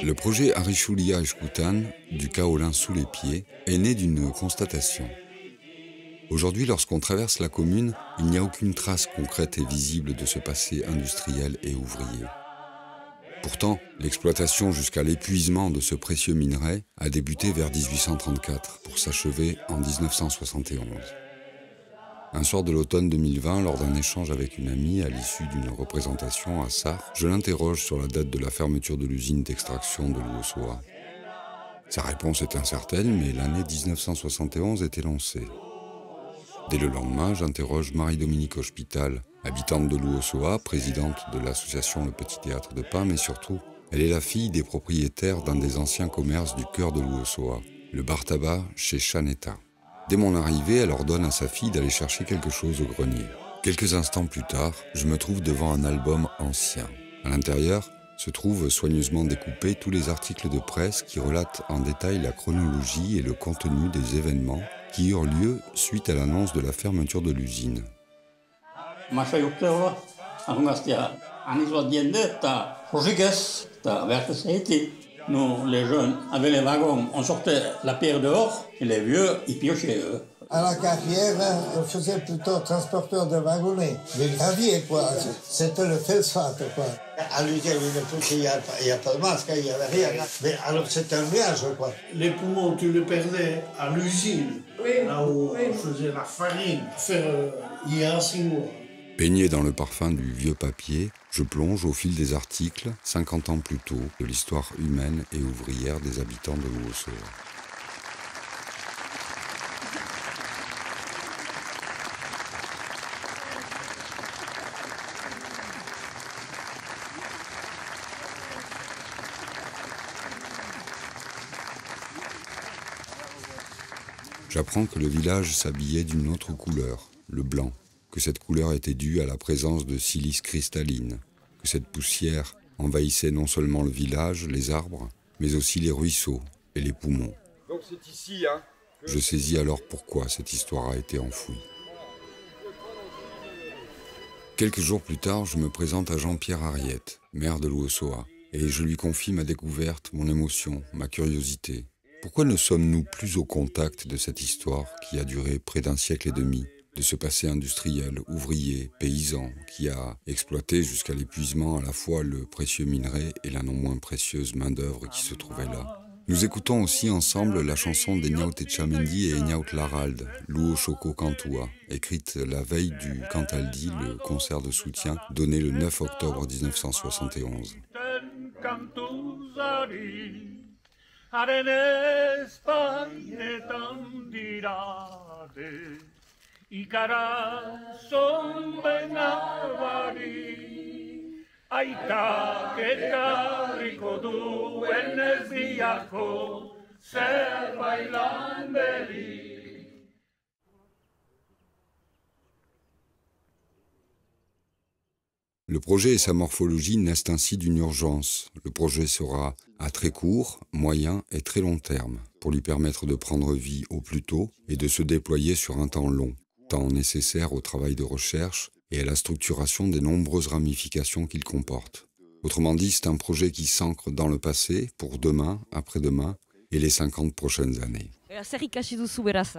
Le projet Arichulia Eskutan, du kaolin sous les pieds, est né d'une constatation. Aujourd'hui, lorsqu'on traverse la commune, il n'y a aucune trace concrète et visible de ce passé industriel et ouvrier. Pourtant, l'exploitation jusqu'à l'épuisement de ce précieux minerai a débuté vers 1834 pour s'achever en 1971. Un soir de l'automne 2020, lors d'un échange avec une amie à l'issue d'une représentation à Sarre, je l'interroge sur la date de la fermeture de l'usine d'extraction de Luosoa. Sa réponse est incertaine, mais l'année 1971 est élancée. Dès le lendemain, j'interroge Marie-Dominique Hospital, habitante de Luosoa, présidente de l'association Le Petit Théâtre de Pain, mais surtout, elle est la fille des propriétaires d'un des anciens commerces du cœur de Luosoa, le bar tabac chez Chaneta. Dès mon arrivée, elle ordonne à sa fille d'aller chercher quelque chose au grenier. Quelques instants plus tard, je me trouve devant un album ancien. À l'intérieur se trouvent soigneusement découpés tous les articles de presse qui relatent en détail la chronologie et le contenu des événements qui eurent lieu suite à l'annonce de la fermeture de l'usine. Nous, les jeunes, avec les wagons, on sortait la pierre dehors et les vieux, ils piochaient. À la carrière, on faisait plutôt transporteur de wagonnets. Les graviers, quoi. C'était le phosphate, quoi. À l'usine, il n'y a pas de masque, il n'y avait rien. Mais alors, c'était un nuage, quoi. Les poumons, tu les perdais à l'usine, là où on faisait la farine, il y a 6 mois. Baigné dans le parfum du vieux papier, je plonge au fil des articles, 50 ans plus tôt, de l'histoire humaine et ouvrière des habitants de Luosoa. J'apprends que le village s'habillait d'une autre couleur, le blanc. Que cette couleur était due à la présence de silice cristalline, que cette poussière envahissait non seulement le village, les arbres, mais aussi les ruisseaux et les poumons. Donc c'est ici, hein, Je saisis alors pourquoi cette histoire a été enfouie. Quelques jours plus tard, je me présente à Jean-Pierre Ariette, maire de Luosoa, et je lui confie ma découverte, mon émotion, ma curiosité. Pourquoi ne sommes-nous plus au contact de cette histoire qui a duré près d'un siècle et demi ? De ce passé industriel, ouvrier, paysan, qui a exploité jusqu'à l'épuisement à la fois le précieux minerai et la non moins précieuse main-d'œuvre qui se trouvait là. Nous écoutons aussi ensemble la chanson d'Eñaut Etxamendi et Eñaut Larralde, Luo Choko Kantua, écrite la veille du Cantaldi, le concert de soutien donné le 9 octobre 1971. Ikarason benabari Aitak ekarriko duen ez biako zerbait lan berri. Le projet et sa morphologie naissent ainsi d'une urgence. Le projet sera à très court, moyen et très long terme, pour lui permettre de prendre vie au plus tôt et de se déployer sur un temps long. Temps nécessaire au travail de recherche et à la structuration des nombreuses ramifications qu'il comporte. Autrement dit, c'est un projet qui s'ancre dans le passé, pour demain, après-demain, et les 50 prochaines années. Zer ikasi duzu beraz?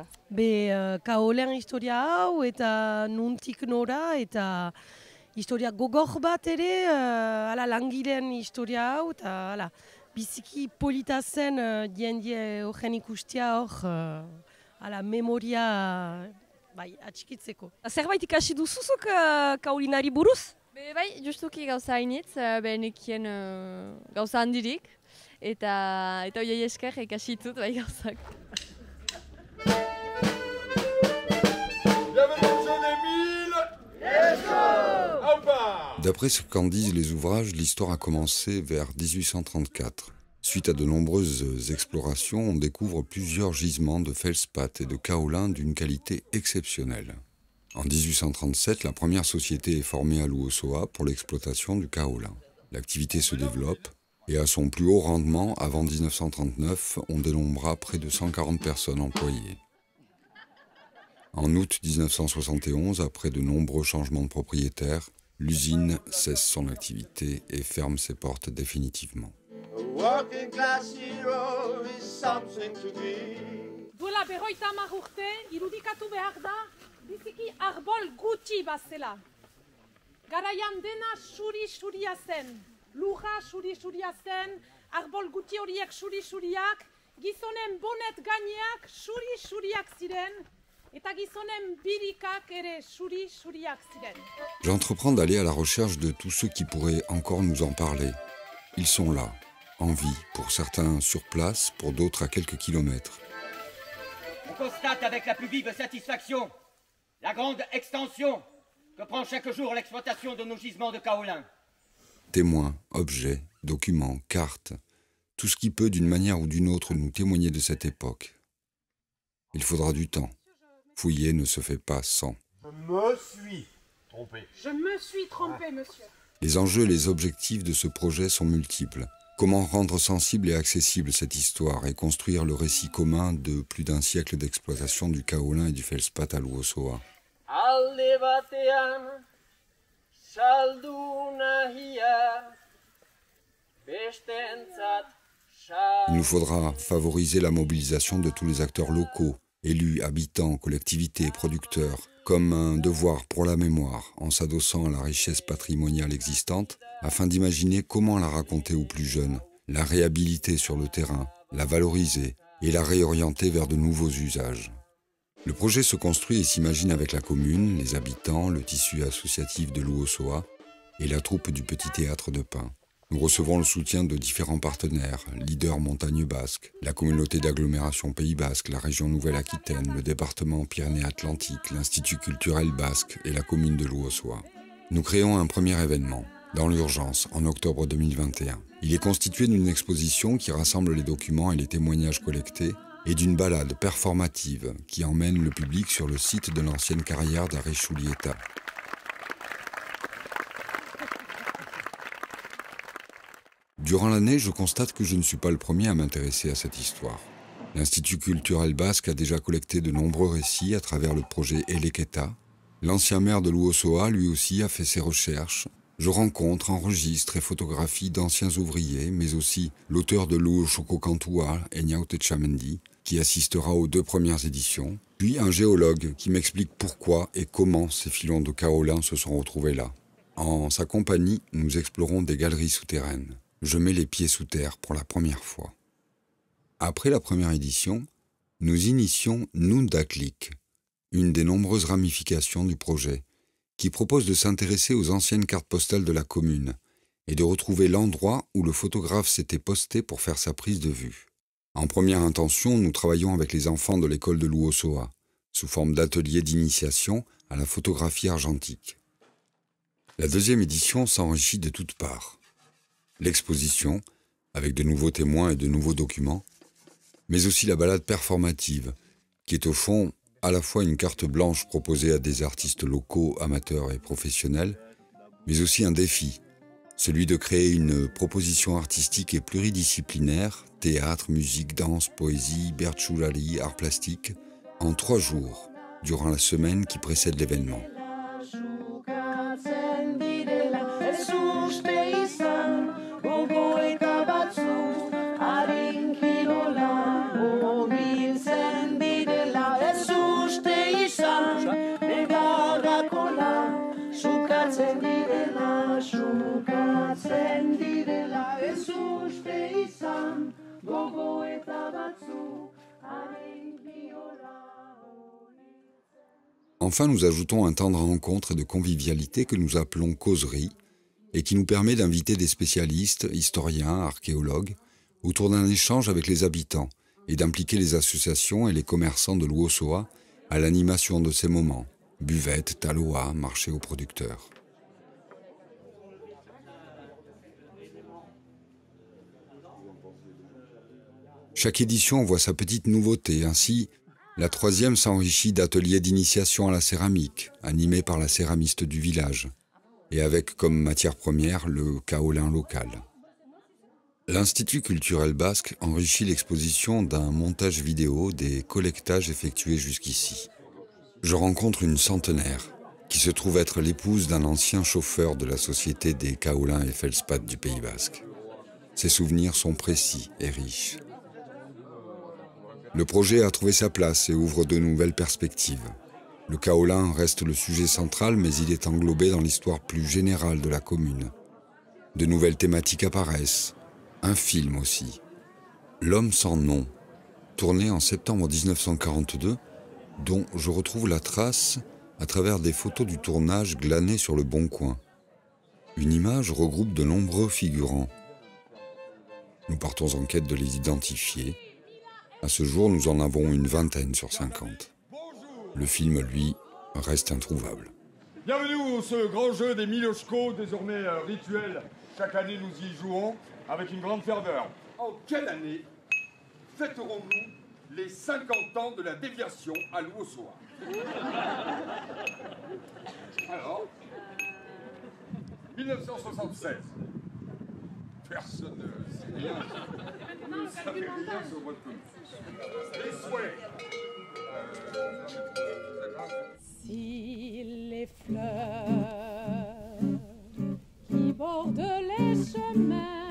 Kaolen historia hau eta nuntik nora eta historia gogor bat ere, langileen historia hau eta biziki polita zen jendie horren ikustia hor, memoria atxikitzeko. Zerbait ikasi duzuzuk kaolinari buruz? Bai, justuki gauza hainitz, nekien gauza handirik, eta hoiei esker ikasi ditut bai gauzak. D'après ce qu'en disent les ouvrages, l'histoire a commencé vers 1834. Suite à de nombreuses explorations, on découvre plusieurs gisements de feldspath et de kaolin d'une qualité exceptionnelle. En 1837, la première société est formée à Luosoa pour l'exploitation du kaolin. L'activité se développe et à son plus haut rendement, avant 1939, on dénombra près de 140 personnes employées. En août 1971, après de nombreux changements de propriétaires, l'usine cesse son activité et ferme ses portes définitivement. Duela 50 urte, irudikatu behar da, biziki arbol gutxi bazela. Garaian dena suri-suria zen, lurra suri-suria zen, arbol gutxi horiek suri-suriak, gizonen bonet gaineak suri-suriak ziren, eta gizonen birikak ere suri-suriak ziren. J'entreprends d'aller à la recherche de tous ceux qui pourraient encore nous en parler. Ils sont là, en vie, pour certains sur place, pour d'autres à quelques kilomètres. On constate avec la plus vive satisfaction la grande extension que prend chaque jour l'exploitation de nos gisements de kaolin. Témoins, objets, documents, cartes, tout ce qui peut d'une manière ou d'une autre nous témoigner de cette époque. Il faudra du temps. Fouiller ne se fait pas sans. Je me suis trompé. Je me suis trompé, monsieur. Les enjeux et les objectifs de ce projet sont multiples. Comment rendre sensible et accessible cette histoire et construire le récit commun de plus d'un siècle d'exploitation du kaolin et du feldspath à Luosoa. Il nous faudra favoriser la mobilisation de tous les acteurs locaux, élus, habitants, collectivités, producteurs, comme un devoir pour la mémoire, en s'adossant à la richesse patrimoniale existante, afin d'imaginer comment la raconter aux plus jeunes, la réhabiliter sur le terrain, la valoriser et la réorienter vers de nouveaux usages. Le projet se construit et s'imagine avec la commune, les habitants, le tissu associatif de Luosoa et la troupe du Petit Théâtre de Pin. Nous recevons le soutien de différents partenaires, Leader Montagne Basque, la communauté d'agglomération Pays Basque, la région Nouvelle-Aquitaine, le département Pyrénées-Atlantiques, l'Institut culturel basque et la commune de Luosoa. Nous créons un premier événement, dans l'urgence, en octobre 2021. Il est constitué d'une exposition qui rassemble les documents et les témoignages collectés et d'une balade performative qui emmène le public sur le site de l'ancienne carrière d'Arechulieta. Durant l'année, je constate que je ne suis pas le premier à m'intéresser à cette histoire. L'Institut culturel basque a déjà collecté de nombreux récits à travers le projet Eleketa. L'ancien maire de Luosoa, lui aussi, a fait ses recherches. Je rencontre, enregistre et photographie d'anciens ouvriers, mais aussi l'auteur de Luochokokantua, Enyauté Chamendi, qui assistera aux 2 premières éditions, puis un géologue qui m'explique pourquoi et comment ces filons de kaolin se sont retrouvés là. En sa compagnie, nous explorons des galeries souterraines. Je mets les pieds sous terre pour la première fois. Après la première édition, nous initions Nundaklik, une des nombreuses ramifications du projet, qui propose de s'intéresser aux anciennes cartes postales de la commune et de retrouver l'endroit où le photographe s'était posté pour faire sa prise de vue. En première intention, nous travaillons avec les enfants de l'école de Luosoa, sous forme d'atelier d'initiation à la photographie argentique. La deuxième édition s'enrichit de toutes parts. L'exposition, avec de nouveaux témoins et de nouveaux documents, mais aussi la balade performative, qui est au fond à la fois une carte blanche proposée à des artistes locaux, amateurs et professionnels, mais aussi un défi, celui de créer une proposition artistique et pluridisciplinaire, théâtre, musique, danse, poésie, bertchoulali, art plastique, en 3 jours, durant la semaine qui précède l'événement. Enfin, nous ajoutons un temps de rencontre et de convivialité que nous appelons causerie et qui nous permet d'inviter des spécialistes, historiens, archéologues, autour d'un échange avec les habitants et d'impliquer les associations et les commerçants de Luosoa à l'animation de ces moments, buvettes, taloa, marché aux producteurs. Chaque édition voit sa petite nouveauté, ainsi la 3e s'enrichit d'ateliers d'initiation à la céramique, animés par la céramiste du village, et avec comme matière première le kaolin local. L'Institut culturel basque enrichit l'exposition d'un montage vidéo des collectages effectués jusqu'ici. Je rencontre une centenaire, qui se trouve être l'épouse d'un ancien chauffeur de la société des kaolins et feldspaths du Pays Basque. Ses souvenirs sont précis et riches. Le projet a trouvé sa place et ouvre de nouvelles perspectives. Le kaolin reste le sujet central, mais il est englobé dans l'histoire plus générale de la commune. De nouvelles thématiques apparaissent, un film aussi. L'homme sans nom, tourné en septembre 1942, dont je retrouve la trace à travers des photos du tournage glanées sur le Bon Coin. Une image regroupe de nombreux figurants. Nous partons en quête de les identifier. À ce jour, nous en avons une vingtaine sur 50. Le film, lui, reste introuvable. Bienvenue au ce grand jeu des Miloshko, désormais rituel. Chaque année, nous y jouons avec une grande ferveur. En quelle année fêterons-nous les 50 ans de la déviation à l'Ouossoa? Alors 1976. Personne ne sait rien. Vous ne savez rien sur votre commune. Les souhaits. Si les fleurs qui bordent les chemins,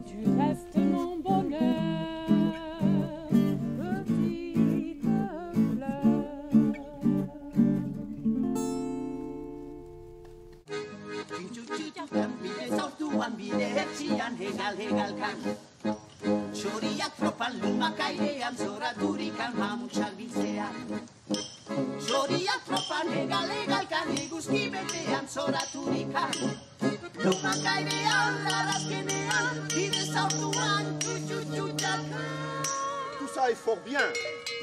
tu restes mon bonheur, petite fleur. Txoriak tropan lumak airean zoraturikan mamutsak bizean. Txoriak tropan egal-egalkan eguzki betean zoraturikan. Lumak airean, larazkenean, bide zaurtuan, txutxutxutxaka. Tout ça est fort bien,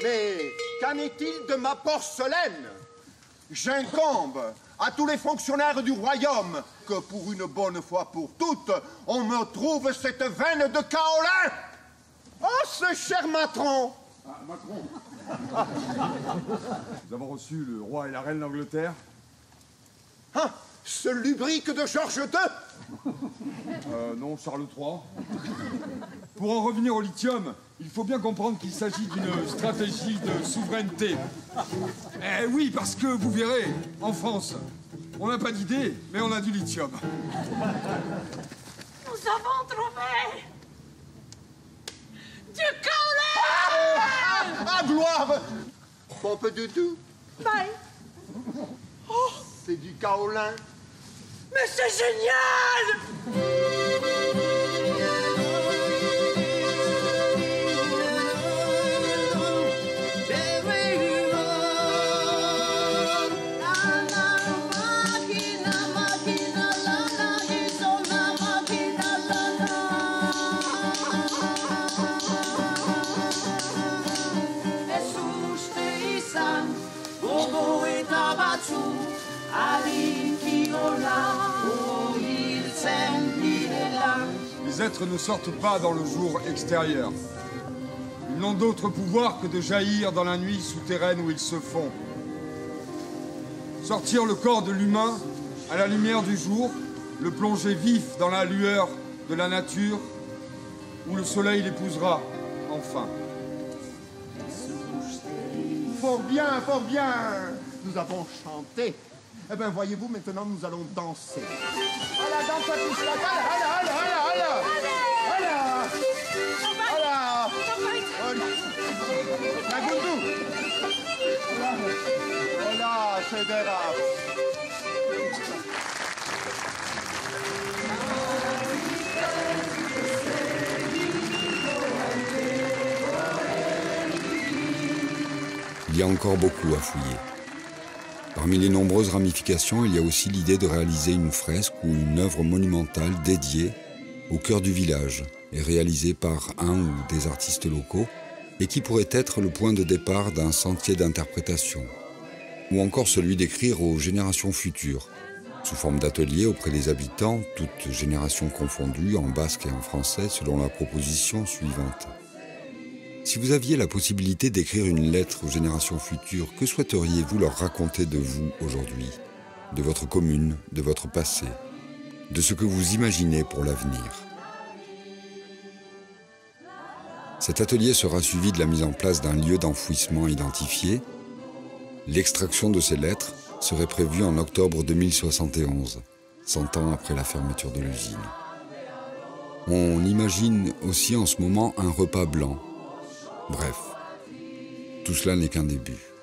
mais qu'en est-il de ma porcelaine? J'incombe à tous les fonctionnaires du royaume que pour une bonne fois pour toutes, on me trouve cette veine de kaolin. Oh, ce cher Matron! Ah, Macron. Nous avons reçu le roi et la reine d'Angleterre. Ah, ce lubrique de Georges II? Non, Charles III. Pour en revenir au lithium, il faut bien comprendre qu'il s'agit d'une stratégie de souveraineté. Eh oui, parce que vous verrez, en France, on n'a pas d'idée, mais on a du lithium. Nous avons trouvé du kaolin! Ah, gloire! Pompe de tout. Bye. Oh, c'est du kaolin. Mais c'est génial! Les êtres ne sortent pas dans le jour extérieur. Ils n'ont d'autre pouvoir que de jaillir dans la nuit souterraine où ils se font. Sortir le corps de l'humain à la lumière du jour, le plonger vif dans la lueur de la nature, où le soleil l'épousera, enfin. Fort bien, fort bien. Nous avons chanté. Eh bien, voyez-vous, maintenant, nous allons danser. Allez, danse à tous la balle. Allez, allez, allez, allez. Allez. Allez. La goudou. Voilà, c'est des rats. Il y a encore beaucoup à fouiller. Parmi les nombreuses ramifications, il y a aussi l'idée de réaliser une fresque ou une œuvre monumentale dédiée au cœur du village et réalisée par un ou des artistes locaux et qui pourrait être le point de départ d'un sentier d'interprétation. Ou encore celui d'écrire aux générations futures, sous forme d'ateliers auprès des habitants, toutes générations confondues, en basque et en français, selon la proposition suivante. Si vous aviez la possibilité d'écrire une lettre aux générations futures, que souhaiteriez-vous leur raconter de vous aujourd'hui, de votre commune, de votre passé, de ce que vous imaginez pour l'avenir? Cet atelier sera suivi de la mise en place d'un lieu d'enfouissement identifié, L'extraction de ces lettres serait prévue en octobre 2071, 100 ans après la fermeture de l'usine. On imagine aussi en ce moment un repas blanc. Bref, tout cela n'est qu'un début.